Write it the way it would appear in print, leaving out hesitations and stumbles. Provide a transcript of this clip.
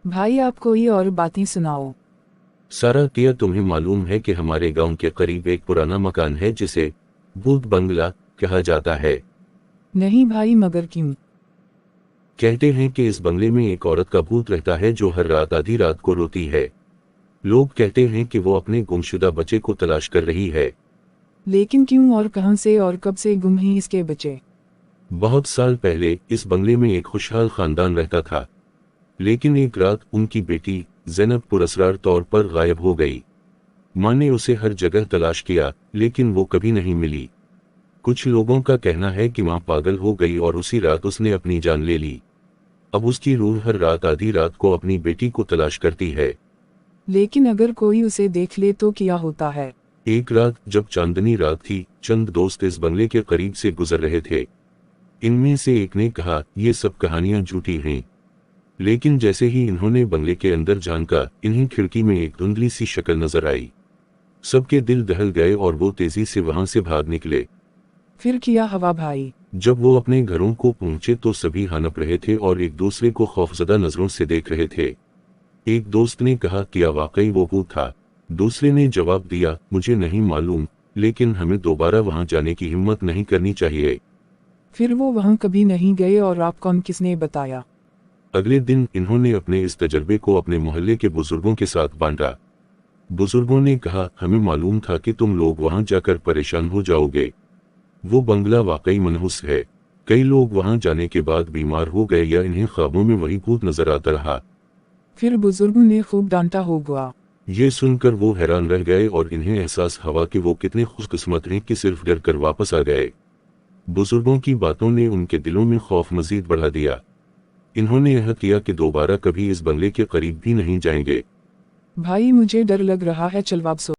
भाई आप कोई और बातें सुनाओ। सारा, क्या तुम्हें मालूम है कि हमारे गांव के करीब एक पुराना मकान है जिसे भूत बंगला कहा जाता है? नहीं भाई, मगर क्यों? कहते हैं कि इस बंगले में एक औरत का भूत रहता है जो हर रात आधी रात को रोती है। लोग कहते हैं कि वो अपने गुमशुदा बच्चे को तलाश कर रही है। लेकिन क्यों और कहां से और कब से गुम हैं इसके बच्चे? बहुत साल पहले इस बंगले में एक खुशहाल खानदान रहता था, लेकिन एक रात उनकी बेटी ज़ैनब पुरअसरार तौर पर गायब हो गई। माँ ने उसे हर जगह तलाश किया, लेकिन वो कभी नहीं मिली। कुछ लोगों का कहना है कि माँ पागल हो गई और उसी रात उसने अपनी जान ले ली। अब उसकी रूह हर रात आधी रात को अपनी बेटी को तलाश करती है। लेकिन अगर कोई उसे देख ले तो क्या होता है? एक रात जब चांदनी रात थी, चंद दोस्त इस बंगले के करीब से गुजर रहे थे। इनमें से एक ने कहा, ये सब कहानियां झूठी हैं। लेकिन जैसे ही इन्होंने बंगले के अंदर झांका, इन्हें खिड़की में एक धुंधली सी शक्ल नजर आई। सबके दिल दहल गए और वो तेजी से वहां से भाग निकले। फिर क्या हवा भाई? जब वो अपने घरों को पहुंचे तो सभी हनप रहे थे और एक दूसरे को खौफजदा नजरों से देख रहे थे। एक दोस्त ने कहा, क्या वाकई वो भूत था? दूसरे ने जवाब दिया, मुझे नहीं मालूम, लेकिन हमें दोबारा वहां जाने की हिम्मत नहीं करनी चाहिए। फिर वो वहां कभी नहीं गए और आपको किसने बताया? अगले दिन इन्होंने अपने इस तजर्बे को अपने मोहल्ले के बुजुर्गों के साथ बांटा। बुजुर्गों ने कहा, हमें मालूम था कि तुम लोग वहां जाकर परेशान हो जाओगे। वो बंगला वाकई मनहूस है। कई लोग वहां जाने के बाद बीमार हो गए या इन्हें ख्वाबों में वही भूत नजर आता रहा। फिर बुजुर्गों ने खूब डांटा होगा। ये सुनकर वो हैरान रह गए और इन्हें एहसास हुआ कि वो कितने खुशकिस्मत हैं कि सिर्फ डर कर वापस आ गए। बुजुर्गों की बातों ने उनके दिलों में खौफ मजीद बढ़ा दिया। इन्होंने अहद किया कि दोबारा कभी इस बंगले के करीब भी नहीं जाएंगे। भाई मुझे डर लग रहा है, चल वापस।